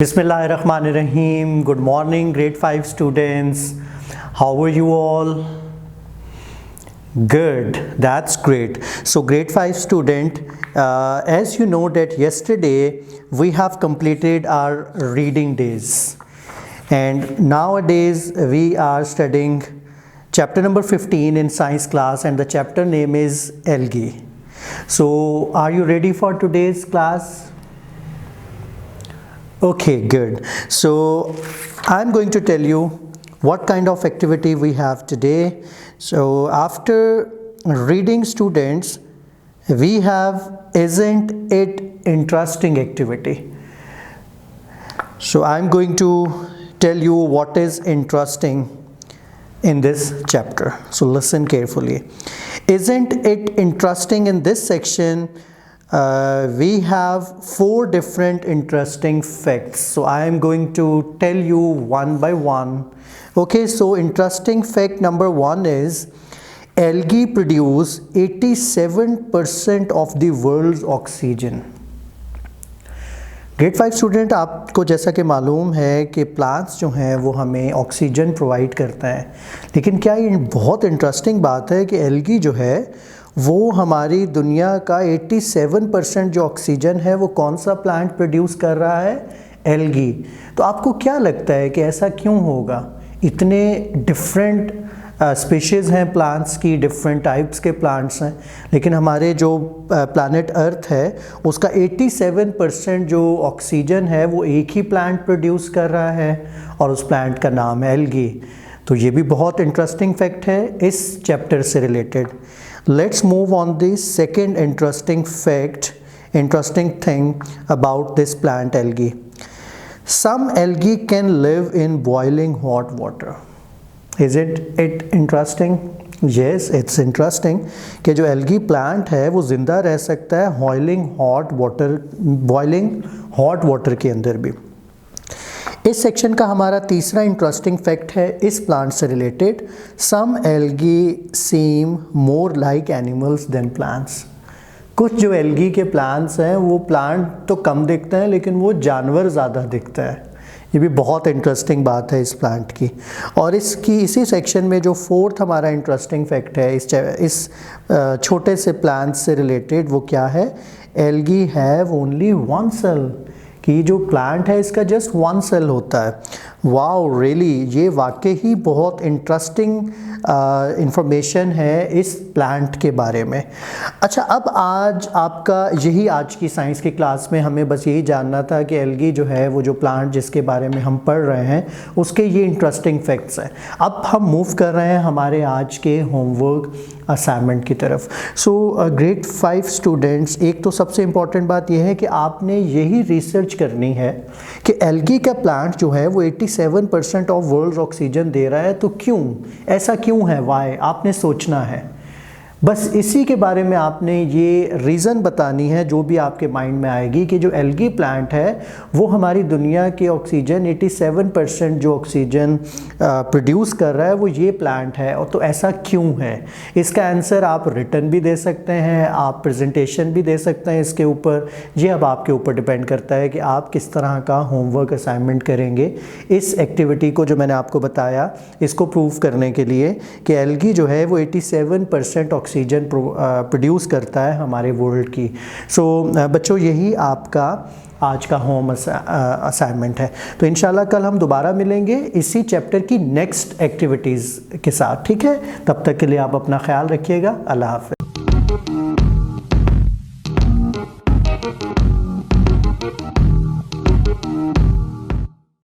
Bismillahirrahmanirrahim. Good morning, grade 5 students. How are you all? Good, that's great. So grade 5 student, as you know that yesterday we have completed our reading days, and nowadays we are studying chapter number 15 in science class, and the chapter name is algae. So are you ready for today's class? Okay, good. So I'm going to tell you what kind of activity we have today. So after reading students, we have isn't it interesting activity. So I'm going to tell you what is interesting in this chapter. So listen carefully. Isn't it interesting? In this section we have 4 different interesting facts. So I am going to tell you one by one. Okay, so interesting fact number 1 is algae produce 87% of the world's oxygen. Grade 5 student, आपको जैसा कि मालूम है कि plants जो हैं वो हमें ऑक्सीजन प्रोवाइड करते हैं, लेकिन क्या ये बहुत इंटरेस्टिंग बात है कि एल्गी जो है वो हमारी दुनिया का 87% जो ऑक्सीजन है वो कौन सा प्लांट प्रोड्यूस कर रहा है? एल्गी। तो आपको क्या लगता है कि ऐसा क्यों होगा? इतने डिफरेंट स्पीशीज़ हैं प्लांट्स की, डिफरेंट टाइप्स के प्लांट्स हैं, लेकिन हमारे जो प्लानट अर्थ है उसका 87% जो ऑक्सीजन है वो एक ही प्लांट प्रोड्यूस कर रहा है और उस प्लांट का नाम है एल्गी। तो ये भी बहुत इंटरेस्टिंग फैक्ट है इस चैप्टर से related. Let's move on the second interesting fact, interesting thing about this plant algae. Some algae can live in boiling hot water. Isn't it interesting? Yes, it's interesting कि जो algae plant है वो ज़िंदा रह सकता है boiling hot water के अंदर भी। इस सेक्शन का हमारा तीसरा इंटरेस्टिंग फैक्ट है इस प्लांट से related. Some algae seem more like animals than plants. कुछ जो एल्गी के प्लांट्स हैं वो प्लांट तो कम दिखते हैं लेकिन वो जानवर ज़्यादा दिखता है। ये भी बहुत इंटरेस्टिंग बात है इस प्लांट की। और इसकी इसी सेक्शन में जो 4th हमारा इंटरेस्टिंग फैक्ट है इस छोटे से प्लांट से रिलेटेड वो क्या है? Algae have only 1 cell. कि जो प्लांट है इसका जस्ट 1 सेल होता है। वाओ, रियली ये वाकई ही बहुत इंटरेस्टिंग इंफॉर्मेशन है इस प्लांट के बारे में। अच्छा, अब आज आपका आज की साइंस की क्लास में हमें बस यही जानना था कि एल्गी जो है वो जो प्लांट जिसके बारे में हम पढ़ रहे हैं उसके ये इंटरेस्टिंग फैक्ट्स हैं। अब हम मूव कर रहे हैं हमारे आज के होमवर्क असाइनमेंट की तरफ। सो ग्रेड 5 स्टूडेंट्स, एक तो सबसे इम्पॉर्टेंट बात यह है कि आपने यही रिसर्च करनी है कि एल्गी का प्लांट जो है वो 87% ऑफ वर्ल्ड ऑक्सीजन दे रहा है। तो क्यों, ऐसा क्यों है, वाई, आपने सोचना है। बस इसी के बारे में आपने ये रीज़न बतानी है जो भी आपके माइंड में आएगी कि जो एल्गी प्लांट है वो हमारी दुनिया के ऑक्सीजन 87% जो ऑक्सीजन प्रोड्यूस कर रहा है वो ये प्लांट है। और तो ऐसा क्यों है, इसका आंसर आप रिटन भी दे सकते हैं, आप प्रेजेंटेशन भी दे सकते हैं इसके ऊपर। ये अब आपके ऊपर डिपेंड करता है कि आप किस तरह का होमवर्क असाइनमेंट करेंगे इस एक्टिविटी को जो मैंने आपको बताया इसको प्रूव करने के लिए कि एल्गी जो है वो 87% ऑक्सीजन प्रोड्यूस करता है हमारे वर्ल्ड की। सो बच्चों, यही आपका आज का होम असाइनमेंट है। तो इंशाल्लाह कल हम दोबारा मिलेंगे इसी चैप्टर की नेक्स्ट एक्टिविटीज़ के साथ, ठीक है? तब तक के लिए आप अपना ख्याल रखिएगा। अल्लाह हाफ़िज़।